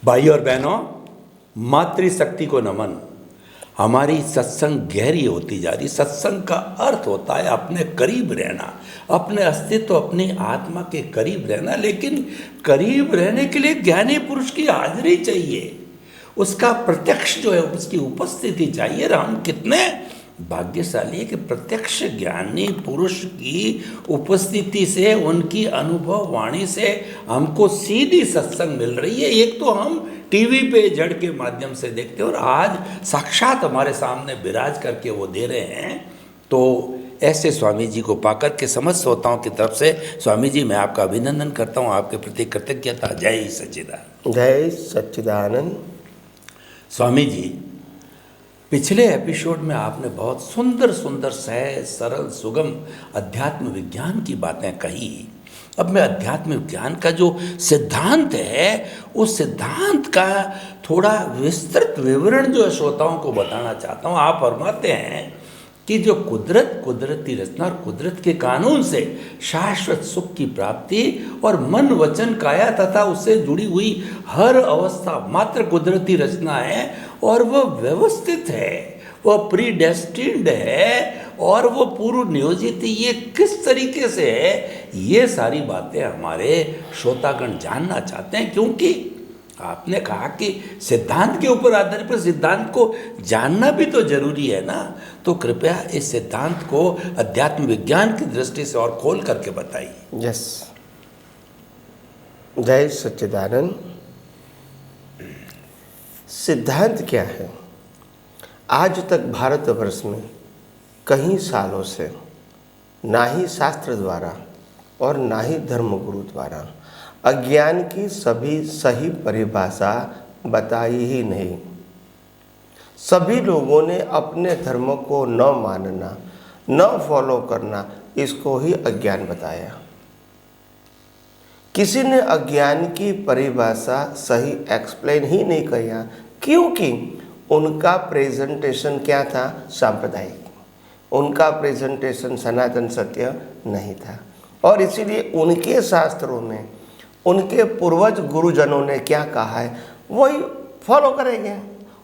भाई और बहनों, मातृशक्ति को नमन। हमारी सत्संग गहरी होती जा रही। सत्संग का अर्थ होता है अपने करीब रहना, अपने अस्तित्व, अपनी आत्मा के करीब रहना। लेकिन करीब रहने के लिए ज्ञानी पुरुष की हाजिरी चाहिए, उसका प्रत्यक्ष जो है उसकी उपस्थिति चाहिए। और हम कितने भाग्यशाली है कि प्रत्यक्ष ज्ञानी पुरुष की उपस्थिति से, उनकी अनुभव वाणी से हमको सीधी सत्संग मिल रही है। एक तो हम टीवी पे जड़ के माध्यम से देखते हैं और आज साक्षात हमारे सामने विराज करके वो दे रहे हैं। तो ऐसे स्वामी जी को पाकर के समस्त श्रोताओं की तरफ से स्वामी जी मैं आपका अभिनंदन करता हूँ, आपके प्रति कृतज्ञता। जय सच्चिदानंद। जय सच्चिदानंद। स्वामी जी, पिछले एपिसोड में आपने बहुत सुंदर सुंदर सहज सरल सुगम अध्यात्म विज्ञान की बातें कही। अब मैं अध्यात्म विज्ञान का जो सिद्धांत है उस सिद्धांत का थोड़ा विस्तृत विवरण जो श्रोताओं को बताना चाहता हूँ। आप फरमाते हैं कि जो कुदरती रचना और कुदरत के कानून से शाश्वत सुख की प्राप्ति और मन वचन काया तथा उससे जुड़ी हुई हर अवस्था मात्र कुदरती रचना है और वह व्यवस्थित है, वह प्रीडेस्टिन्ड है और वो पूर्व नियोजित है। ये किस तरीके से है, ये सारी बातें हमारे श्रोतागण जानना चाहते हैं। क्योंकि आपने कहा कि सिद्धांत के ऊपर आधारित, पर सिद्धांत को जानना भी तो जरूरी है ना। तो कृपया इस सिद्धांत को अध्यात्म विज्ञान की दृष्टि से और खोल करके बताइए। यस, जय सच्चिदानंद। सिद्धांत क्या है? आज तक भारतवर्ष में कई सालों से ना ही शास्त्र द्वारा और ना ही धर्मगुरु द्वारा अज्ञान की सभी सही परिभाषा बताई ही नहीं। सभी लोगों ने अपने धर्म को न मानना, न फॉलो करना, इसको ही अज्ञान बताया। किसी ने अज्ञान की परिभाषा सही एक्सप्लेन ही नहीं किया, क्योंकि उनका प्रेजेंटेशन क्या था? सांप्रदायिक। उनका प्रेजेंटेशन सनातन सत्य नहीं था। और इसीलिए उनके शास्त्रों में उनके पूर्वज गुरुजनों ने क्या कहा है वही फॉलो करेंगे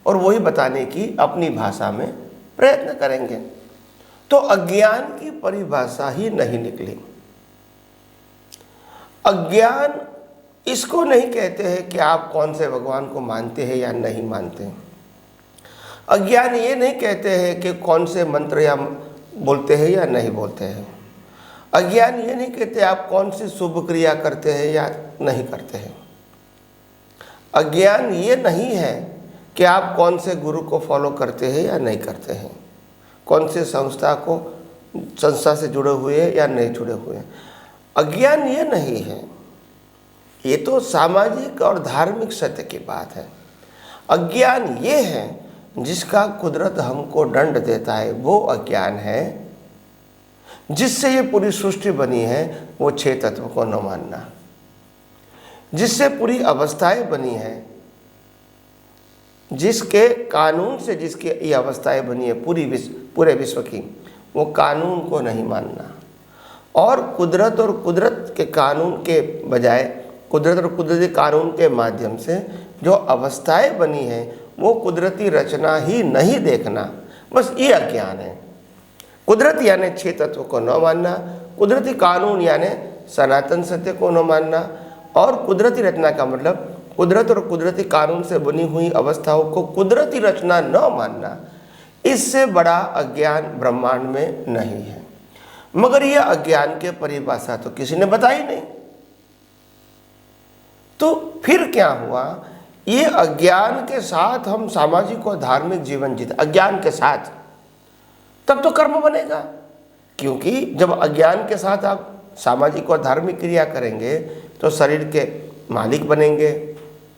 और वही बताने की अपनी भाषा में प्रयत्न करेंगे। तो अज्ञान की परिभाषा ही नहीं निकली। अज्ञान इसको नहीं कहते हैं कि आप कौन से भगवान को मानते हैं या नहीं मानते। अज्ञान ये नहीं कहते हैं कि कौन से मंत्र या बोलते हैं या नहीं बोलते हैं। अज्ञान ये नहीं कहते आप कौन सी शुभ क्रिया करते हैं या नहीं करते हैं। अज्ञान ये नहीं है कि आप कौन से गुरु को फॉलो करते हैं या नहीं करते हैं, कौन से संस्था से जुड़े हुए हैं या नहीं जुड़े हुए हैं। अज्ञान ये नहीं है, ये तो सामाजिक और धार्मिक सत्य की बात है। अज्ञान ये है जिसका कुदरत हमको दंड देता है, वो अज्ञान है। जिससे ये पूरी सृष्टि बनी है वो 6 तत्व को न मानना, जिससे पूरी अवस्थाएं बनी है, जिसके कानून से जिसकी ये अवस्थाएं बनी है पूरे विश्व की, वो कानून को नहीं मानना। और कुदरत के कानून के बजाय कुदरत और कुदरती कानून के माध्यम से जो अवस्थाएं बनी है वो कुदरती रचना ही नहीं देखना, बस ये अज्ञान है। कुदरत यानी 6 तत्व को न मानना, कुदरती कानून यानी सनातन सत्य को न मानना, और कुदरती रचना का मतलब कुदरत और कुदरती कानून से बनी हुई अवस्थाओं को कुदरती रचना न मानना। इससे बड़ा अज्ञान ब्रह्मांड में नहीं है। मगर यह अज्ञान के परिभाषा तो किसी ने बताई नहीं। तो फिर क्या हुआ? ये अज्ञान के साथ हम सामाजिक और धार्मिक जीवन जीते, अज्ञान के साथ, तब तो कर्म बनेगा। क्योंकि जब अज्ञान के साथ आप सामाजिक और धार्मिक क्रिया करेंगे तो शरीर के मालिक बनेंगे,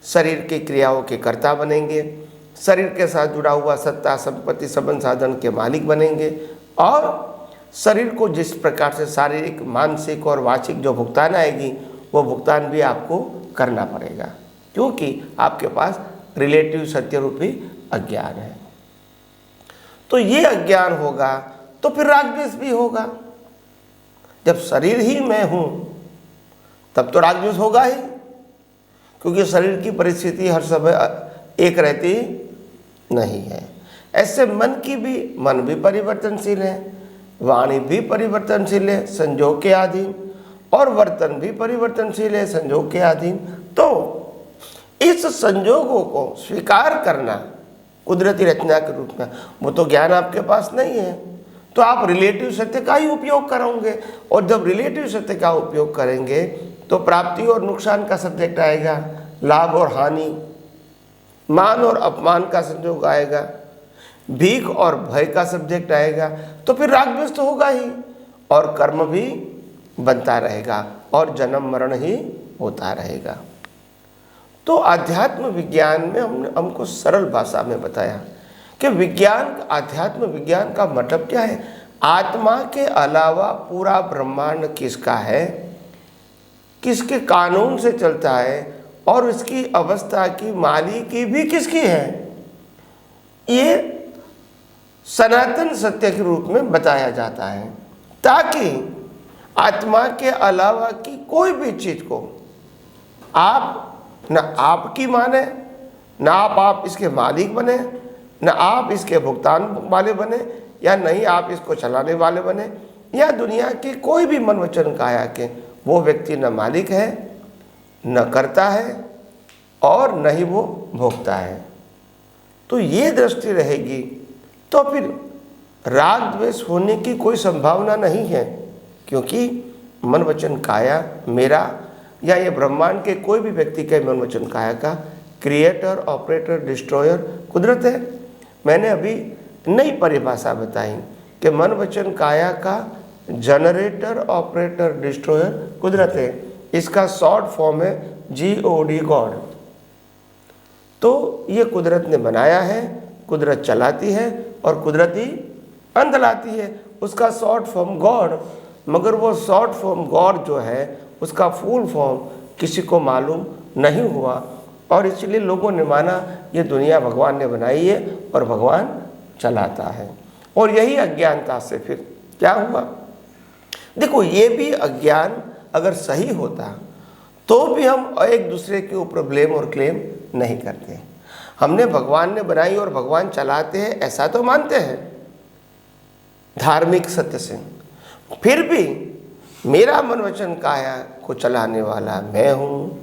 शरीर की क्रियाओं के कर्ता बनेंगे, शरीर के साथ जुड़ा हुआ सत्ता संपत्ति संबंध साधन के मालिक बनेंगे, और शरीर को जिस प्रकार से शारीरिक मानसिक और वाचिक जो भुगतान आएगी वो भुगतान भी आपको करना पड़ेगा, क्योंकि आपके पास रिलेटिव सत्य रूपी अज्ञान है। तो ये अज्ञान होगा तो फिर राग द्वेष भी होगा। जब शरीर ही मैं हूँ तब तो राग द्वेष होगा ही। क्योंकि शरीर की परिस्थिति हर समय एक रहती नहीं है। ऐसे मन भी परिवर्तनशील है, वाणी भी परिवर्तनशील है संजोग के अधीन, और वर्तन भी परिवर्तनशील है संजोग के अधीन। तो इस संजोगों को स्वीकार करना कुदरती रचना के रूप में, वो तो ज्ञान आपके पास नहीं है, तो आप रिलेटिव सत्य का ही उपयोग करोगे। और जब रिलेटिव सत्य का उपयोग करेंगे तो प्राप्ति और नुकसान का सब्जेक्ट आएगा, लाभ और हानि, मान और अपमान का संजोग आएगा, भीख और भय का सब्जेक्ट आएगा, तो फिर राग द्वेष तो होगा ही, और कर्म भी बनता रहेगा, और जन्म मरण ही होता रहेगा। तो अध्यात्म विज्ञान में हमको सरल भाषा में बताया कि अध्यात्म विज्ञान का मतलब क्या है। आत्मा के अलावा पूरा ब्रह्मांड किसका है, किसके कानून से चलता है, और इसकी अवस्था की मालिकी भी किसकी है, ये सनातन सत्य के रूप में बताया जाता है, ताकि आत्मा के अलावा की कोई भी चीज को आप न आपकी माने, न आप इसके मालिक बने, न आप इसके भुगतान वाले बने, या नहीं आप इसको चलाने वाले बने, या दुनिया के कोई भी मन वचन काया के वो व्यक्ति न मालिक है, न करता है, और न ही वो भोगता है। तो ये दृष्टि रहेगी तो फिर राग द्वेष होने की कोई संभावना नहीं है, क्योंकि मन वचन काया मेरा या ये ब्रह्मांड के कोई भी व्यक्ति के मन वचन काया का क्रिएटर, ऑपरेटर, डिस्ट्रॉयर कुदरत है। मैंने अभी नई परिभाषा बताई कि मन वचन काया का जनरेटर, ऑपरेटर, डिस्ट्रॉयर कुदरत है। इसका शॉर्ट फॉर्म है GOD, गॉड। तो ये कुदरत ने बनाया है, कुदरत चलाती है, और कुदरत ही अंत लाती है। उसका शॉर्ट फॉर्म गॉड, मगर वो शॉर्ट फॉर्म गॉड जो है उसका फुल फॉर्म किसी को मालूम नहीं हुआ, और इसलिए लोगों ने माना ये दुनिया भगवान ने बनाई है और भगवान चलाता है। और यही अज्ञानता से फिर क्या हुआ, देखो ये भी अज्ञान अगर सही होता तो भी हम एक दूसरे के ऊपर ब्लेम और क्लेम नहीं करते। हमने भगवान ने बनाई और भगवान चलाते हैं ऐसा तो मानते हैं धार्मिक सत्य से, फिर भी मेरा मन वचन काया को चलाने वाला मैं हूँ,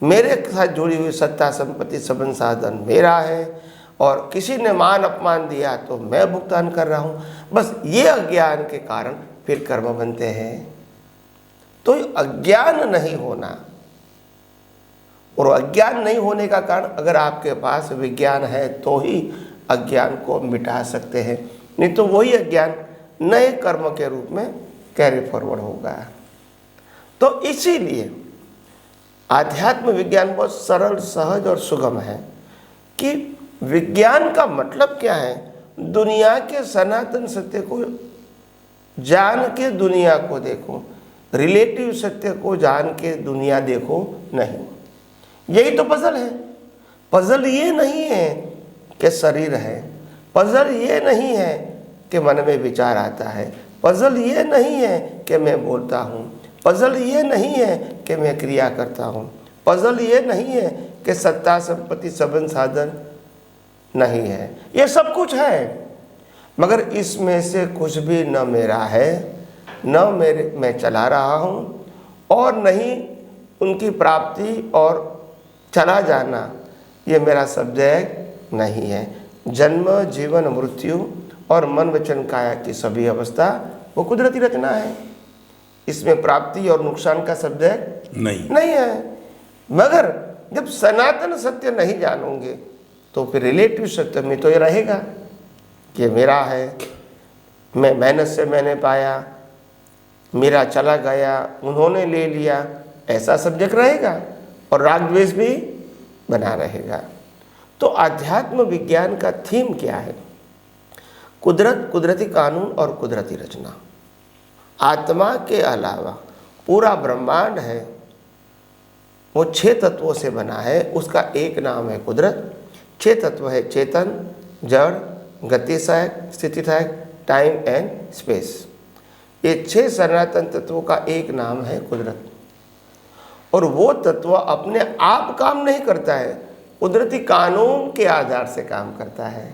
मेरे साथ जुड़ी हुई सत्ता संपत्ति संबंध साधन मेरा है, और किसी ने मान अपमान दिया तो मैं भुगतान कर रहा हूँ। बस ये अज्ञान के कारण फिर कर्म बनते हैं। तो अज्ञान नहीं होना, और अज्ञान नहीं होने का कारण अगर आपके पास विज्ञान है तो ही अज्ञान को मिटा सकते हैं, नहीं तो वही अज्ञान नए कर्म के रूप में कैरी फॉरवर्ड होगा। तो इसीलिए आध्यात्म विज्ञान बहुत सरल, सहज और सुगम है कि विज्ञान का मतलब क्या है, दुनिया के सनातन सत्य को जान के दुनिया को देखो, रिलेटिव सत्य को जान के दुनिया देखो नहीं। यही तो पजल है। पजल ये नहीं है कि शरीर है, पजल ये नहीं है कि मन में विचार आता है, पजल ये नहीं है कि मैं बोलता हूँ, पजल ये नहीं है कि मैं क्रिया करता हूँ, पजल ये नहीं है कि सत्ता संपत्ति संबंध साधन नहीं है। ये सब कुछ है, मगर इसमें से कुछ भी न मेरा है, न मैं चला रहा हूँ, और नहीं उनकी प्राप्ति और चला जाना ये मेरा सब्जेक्ट नहीं है। जन्म, जीवन, मृत्यु और मन वचन काया की सभी अवस्था वो कुदरती रचना है। इसमें प्राप्ति और नुकसान का सब्जेक्ट नहीं है। मगर जब सनातन सत्य नहीं जानोगे तो फिर रिलेटिव सत्य में तो ये रहेगा कि मेरा है, मैं मेहनत से मैंने पाया, मेरा चला गया, उन्होंने ले लिया, ऐसा सब्जेक्ट रहेगा, और राग द्वेष भी बना रहेगा। तो आध्यात्म विज्ञान का थीम क्या है? कुदरत, कुदरती कानून और कुदरती रचना। आत्मा के अलावा पूरा ब्रह्मांड है, वो 6 तत्वों से बना है, उसका एक नाम है कुदरत। 6 तत्व है चेतन, जड़, गतिसहायक, स्थितिसहायक, टाइम एंड स्पेस। ये 6 सनातन तत्वों का एक नाम है कुदरत। और वो तत्व अपने आप काम नहीं करता है, कुदरती कानून के आधार से काम करता है।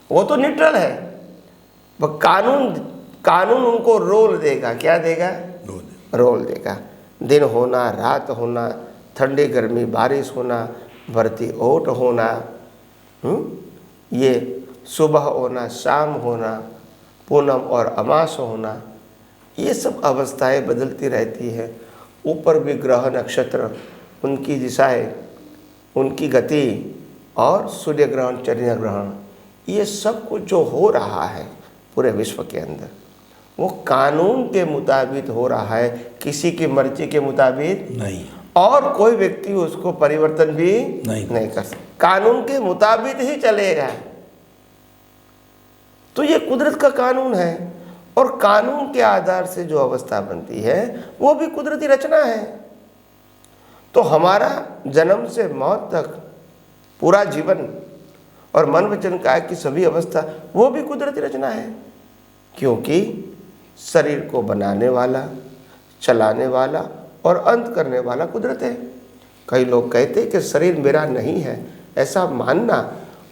वो तो न्यूट्रल है, वह कानून उनको रोल देगा। क्या देगा? रोल देगा। दिन होना, रात होना, ठंडी गर्मी, बारिश होना, भरती ओट होना, ये सुबह होना, शाम होना, पूनम और अमास होना, ये सब अवस्थाएं बदलती रहती है। ऊपर भी ग्रह नक्षत्र, उनकी दिशाएं, उनकी गति, और सूर्य ग्रहण, चंद्र ग्रहण, ये सब कुछ जो हो रहा है पूरे विश्व के अंदर, वो कानून के मुताबिक हो रहा है, किसी की मर्जी के मुताबिक नहीं। और कोई व्यक्ति उसको परिवर्तन भी नहीं कर सकता, कानून के मुताबिक ही चलेगा। तो ये कुदरत का कानून है, और कानून के आधार से जो अवस्था बनती है वो भी कुदरती रचना है। तो हमारा जन्म से मौत तक पूरा जीवन और मन वचन काया की सभी अवस्था वो भी कुदरती रचना है, क्योंकि शरीर को बनाने वाला, चलाने वाला और अंत करने वाला कुदरत है। कई लोग कहते हैं कि शरीर मेरा नहीं है, ऐसा मानना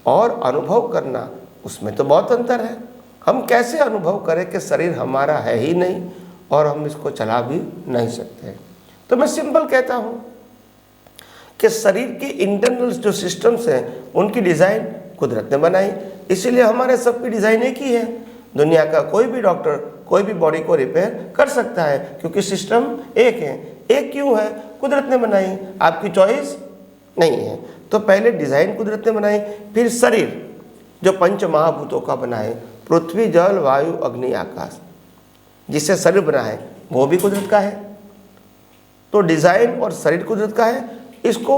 और अनुभव करना, उसमें तो बहुत अंतर है। हम कैसे अनुभव करें कि शरीर हमारा है ही नहीं और हम इसको चला भी नहीं सकते? तो मैं सिंपल कहता हूँ कि शरीर के इंटरनल जो सिस्टम्स हैं उनकी डिज़ाइन कुदरत ने बनाई, इसीलिए हमारे सबकी डिज़ाइन एक ही है। दुनिया का कोई भी डॉक्टर कोई भी बॉडी को रिपेयर कर सकता है, क्योंकि सिस्टम एक है। एक क्यों है? कुदरत ने बनाई, आपकी चॉइस नहीं है। तो पहले डिज़ाइन कुदरत ने बनाई, फिर शरीर जो पंच महाभूतों का बना है, पृथ्वी, जल, वायु, अग्नि, आकाश, जिससे शरीर बना है वो भी कुदरत का है। तो डिज़ाइन और शरीर कुदरत का है। इसको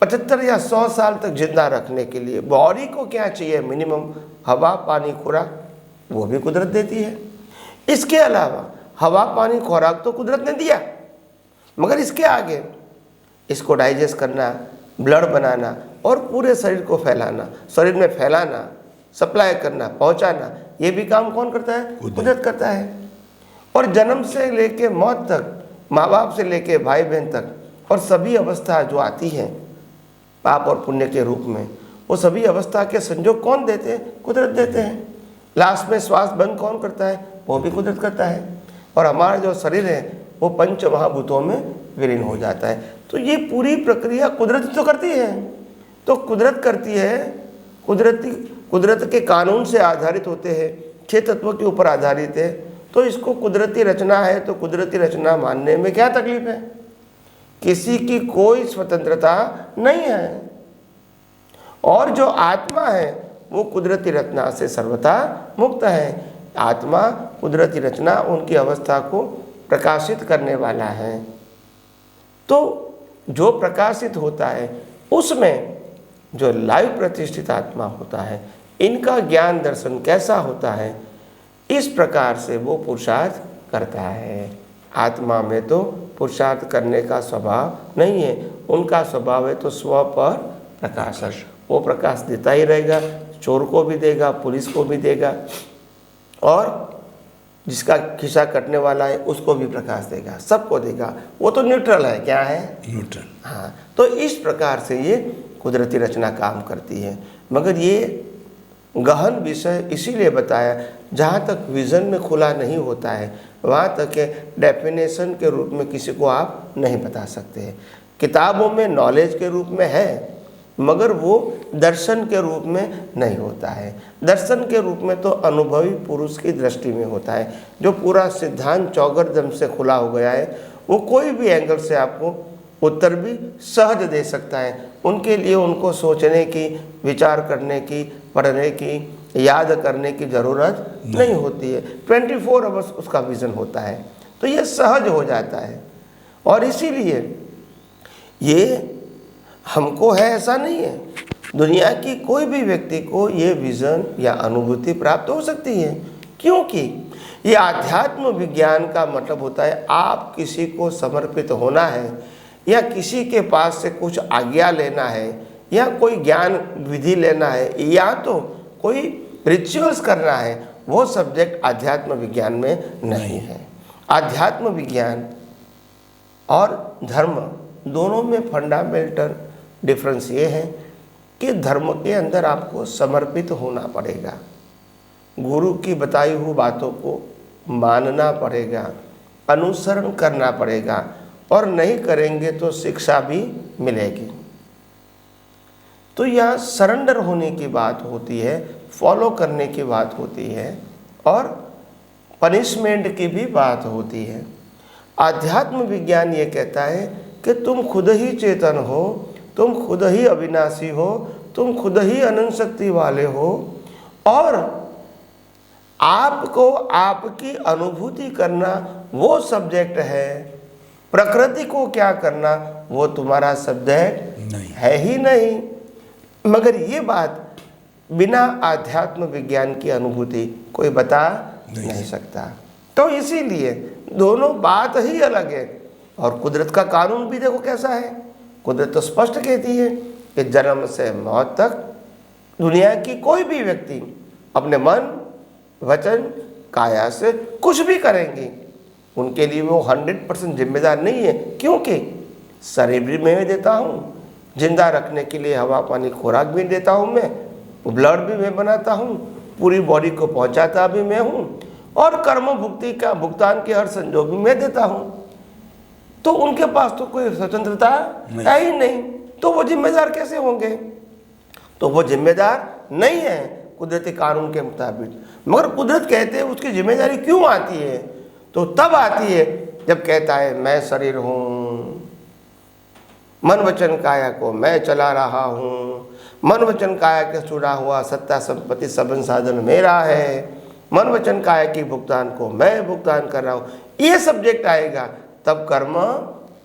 75 या 100 साल तक जिंदा रखने के लिए बॉडी को क्या चाहिए? मिनिमम हवा, पानी, खुराक, वो भी कुदरत देती है। इसके अलावा हवा, पानी, खुराक तो कुदरत ने दिया, मगर इसके आगे इसको डाइजेस्ट करना, ब्लड बनाना और पूरे शरीर को फैलाना, शरीर में फैलाना, सप्लाई करना, पहुंचाना, ये भी काम कौन करता है? कुदरत करता है। और जन्म से लेके मौत तक, माँ बाप से लेके भाई बहन तक, और सभी अवस्था जो आती है पाप और पुण्य के रूप में, वो सभी अवस्था के संजोग कौन देते हैं? कुदरत देते हैं। लास्ट में श्वास बंद कौन करता है? वो भी कुदरत करता है। और हमारा जो शरीर है वो पंच महाभूतों में विलीन हो जाता है। तो ये पूरी प्रक्रिया कुदरत तो करती है। तो कुदरत करती है, कुदरत के कानून से आधारित होते हैं, 6 तत्वों के ऊपर आधारित है। तो इसको कुदरती रचना है, तो कुदरती रचना मानने में क्या तकलीफ है? किसी की कोई स्वतंत्रता नहीं है। और जो आत्मा है वो कुदरती रचना से सर्वथा मुक्त है। आत्मा कुदरती रचना उनकी अवस्था को प्रकाशित करने वाला है। तो जो प्रकाशित होता है उसमें जो लाइव प्रतिष्ठित आत्मा होता है, इनका ज्ञान दर्शन कैसा होता है, इस प्रकार से वो पुरुषार्थ करता है। आत्मा में तो पुरुषार्थ करने का स्वभाव नहीं है, उनका स्वभाव है तो स्व पर प्रकाशक। वो प्रकाश देता ही रहेगा, चोर को भी देगा, पुलिस को भी देगा, और जिसका खिस्सा कटने वाला है उसको भी प्रकाश देगा, सबको देगा। वो तो न्यूट्रल है। क्या है? न्यूट्रल। हाँ, तो इस प्रकार से ये कुदरती रचना काम करती है। मगर ये गहन विषय इसीलिए बताया, जहाँ तक विज़न में खुला नहीं होता है वहाँ तक डेफिनेशन के रूप में किसी को आप नहीं बता सकते हैं। किताबों में नॉलेज के रूप में है, मगर वो दर्शन के रूप में नहीं होता है। दर्शन के रूप में तो अनुभवी पुरुष की दृष्टि में होता है, जो पूरा सिद्धांत चौगरदम से खुला हो गया है। वो कोई भी एंगल से आपको उत्तर भी सहज दे सकता है। उनके लिए उनको सोचने की, विचार करने की, पढ़ने की, याद करने की ज़रूरत नहीं होती है। 24 आवर्स उसका विज़न होता है, तो ये सहज हो जाता है। और इसीलिए ये हमको है ऐसा नहीं है, दुनिया की कोई भी व्यक्ति को ये विज़न या अनुभूति प्राप्त हो सकती है, क्योंकि ये आध्यात्म विज्ञान का मतलब होता है आप किसी को समर्पित होना है, या किसी के पास से कुछ आज्ञा लेना है, या कोई ज्ञान विधि लेना है, या तो कोई रिचुअल्स करना है। वो सब्जेक्ट आध्यात्म विज्ञान में नहीं है। आध्यात्म विज्ञान और धर्म, दोनों में फंडामेंटल डिफरेंस ये है कि धर्म के अंदर आपको समर्पित होना पड़ेगा, गुरु की बताई हुई बातों को मानना पड़ेगा, अनुसरण करना पड़ेगा, और नहीं करेंगे तो शिक्षा भी मिलेगी। तो यहाँ सरेंडर होने की बात होती है, फॉलो करने की बात होती है, और पनिशमेंट की भी बात होती है। आध्यात्म विज्ञान ये कहता है कि तुम खुद ही चेतन हो, तुम खुद ही अविनाशी हो, तुम खुद ही अनंत शक्ति वाले हो, और आपको आपकी अनुभूति करना वो सब्जेक्ट है, प्रकृति को क्या करना वो तुम्हारा सब्जेक्ट है ही नहीं। मगर ये बात बिना आध्यात्म विज्ञान की अनुभूति कोई बता नहीं सकता। तो इसीलिए दोनों बात ही अलग है। और कुदरत का कानून भी देखो कैसा है। कुदरत तो स्पष्ट कहती है कि जन्म से मौत तक दुनिया की कोई भी व्यक्ति अपने मन, वचन, काया से कुछ भी करेंगी, उनके लिए वो 100% जिम्मेदार नहीं है। क्योंकि शरीर भी मैं देता हूँ, जिंदा रखने के लिए हवा पानी खुराक भी देता हूँ मैं, ब्लड भी मैं बनाता हूँ, पूरी बॉडी को पहुँचाता भी मैं हूँ, और कर्म भुक्ति का भुगतान के हर संजोग भी मैं देता हूँ। तो उनके पास तो कोई स्वतंत्रता है ही नहीं, तो वो जिम्मेदार कैसे होंगे? तो वो जिम्मेदार नहीं है कुदरती कानून के मुताबिक। मगर कुदरत कहते हैं उसकी जिम्मेदारी क्यों आती है? तो तब आती है जब कहता है मैं शरीर हूँ, मन वचन काया को मैं चला रहा हूँ, मन वचन काया के जुड़ा हुआ सत्ता संपत्ति सबन साधन मेरा है, मन वचन काया की भुगतान को मैं भुगतान कर रहा हूँ। ये सब्जेक्ट आएगा तब कर्म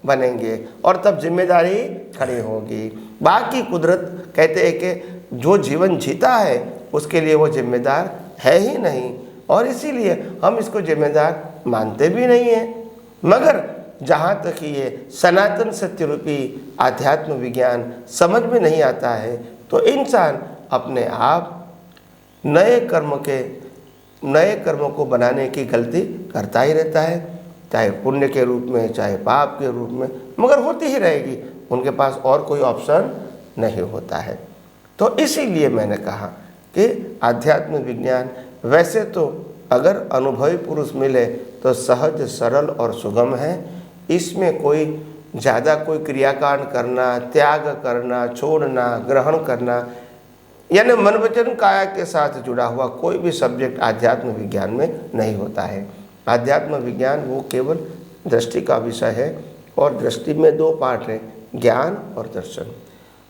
बनेंगे और तब जिम्मेदारी खड़ी होगी। बाकी कुदरत कहते हैं कि जो जीवन जीता है उसके लिए वो जिम्मेदार है ही नहीं, और इसीलिए हम इसको जिम्मेदार मानते भी नहीं हैं। मगर जहाँ तक ये सनातन सत्य रूपी आध्यात्म विज्ञान समझ में नहीं आता है तो इंसान अपने आप नए कर्मों को बनाने की गलती करता ही रहता है, चाहे पुण्य के रूप में चाहे पाप के रूप में, मगर होती ही रहेगी। उनके पास और कोई ऑप्शन नहीं होता है। तो इसीलिए मैंने कहा कि आध्यात्म विज्ञान वैसे तो अगर अनुभवी पुरुष मिले तो सहज, सरल और सुगम है। इसमें कोई ज़्यादा कोई क्रियाकांड करना, त्याग करना, छोड़ना, ग्रहण करना, यानी मन वचन काया के साथ जुड़ा हुआ कोई भी सब्जेक्ट आध्यात्म विज्ञान में नहीं होता है। आध्यात्म विज्ञान वो केवल दृष्टि का विषय है, और दृष्टि में दो पार्ट है, ज्ञान और दर्शन।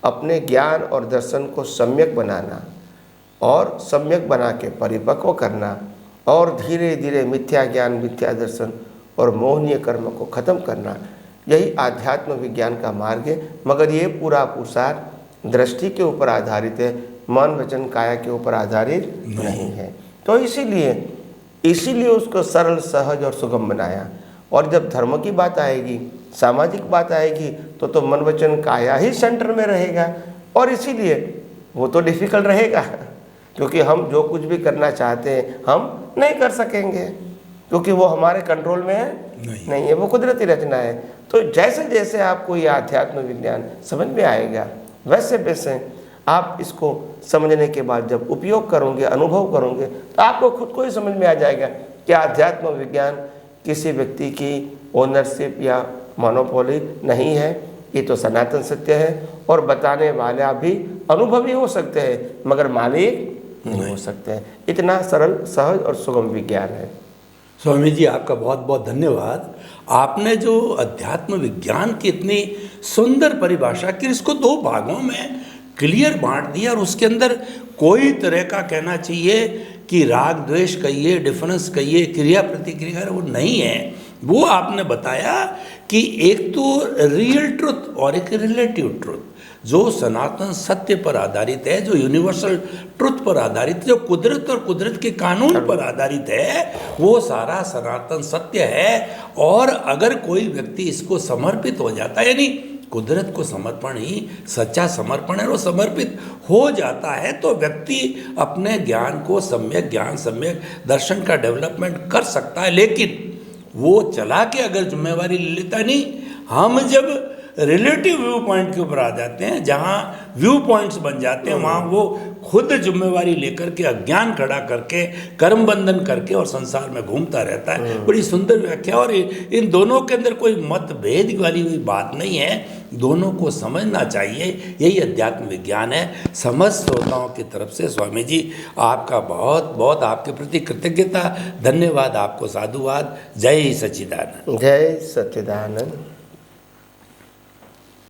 अपने ज्ञान और दर्शन को सम्यक बनाना और सम्यक बना के परिपक्व करना, और धीरे धीरे मिथ्या ज्ञान, मिथ्या दर्शन और मोहनीय कर्म को खत्म करना, यही आध्यात्म विज्ञान का मार्ग है। मगर ये पूरा पुरुषार्थ दृष्टि के ऊपर आधारित है, मन वचन काया के ऊपर आधारित नहीं है। तो इसीलिए उसको सरल, सहज और सुगम बनाया। और जब धर्म की बात आएगी, सामाजिक बात आएगी, तो मन वचन काया ही सेंटर में रहेगा, और इसीलिए वो तो डिफिकल्ट रहेगा, क्योंकि हम जो कुछ भी करना चाहते हैं हम नहीं कर सकेंगे, क्योंकि वो हमारे कंट्रोल में नहीं है, वो कुदरती रचना है। तो जैसे जैसे आपको ये आध्यात्म विज्ञान समझ में आएगा, वैसे वैसे आप इसको समझने के बाद जब उपयोग करोगे, अनुभव करोगे, तो आपको खुद को ही समझ में आ जाएगा कि आध्यात्म विज्ञान किसी व्यक्ति की ओनरशिप या मोनोपोली नहीं है। ये तो सनातन सत्य है, और बताने वाला भी अनुभवी हो सकते हैं मगर मालिक नहीं हो सकते हैं। इतना सरल, सहज और सुगम विज्ञान है। स्वामी जी, आपका बहुत बहुत धन्यवाद। आपने जो अध्यात्म विज्ञान की इतनी सुंदर परिभाषा की, इसको दो भागों में क्लियर बांट दिया, और उसके अंदर कोई तरह का कहना चाहिए कि राग द्वेष कहिए, डिफरेंस कहिए, क्रिया प्रतिक्रिया, वो नहीं है। वो आपने बताया कि एक तो रियल ट्रुथ और एक रिलेटिव ट्रुथ, जो सनातन सत्य पर आधारित है, जो यूनिवर्सल ट्रुथ पर आधारित है, जो कुदरत और कुदरत के कानून पर आधारित है, वो सारा सनातन सत्य है। और अगर कोई व्यक्ति इसको समर्पित हो जाता है, यानी कुदरत को समर्पण ही सच्चा समर्पण है, वो समर्पित हो जाता है, तो व्यक्ति अपने ज्ञान को सम्यक ज्ञान, सम्यक दर्शन का डेवलपमेंट कर सकता है। लेकिन वो चला के अगर जिम्मेवारी ले लेता नहीं, हम जब रिलेटिव व्यू पॉइंट के ऊपर आ जाते हैं, जहाँ व्यू पॉइंट्स बन जाते हैं, वहाँ वो खुद जिम्मेवारी लेकर के अज्ञान खड़ा करके कर्म बंधन करके और संसार में घूमता रहता है। बड़ी सुंदर व्याख्या। और इन दोनों के अंदर कोई मतभेद वाली कोई बात नहीं है, दोनों को समझना चाहिए, यही अध्यात्म विज्ञान है। समस्त श्रोताओं की तरफ से स्वामी जी आपका बहुत बहुत आपके प्रति कृतज्ञता, धन्यवाद, आपको साधुवाद। जय सच्चिदानंद। जय सच्चिदानंद।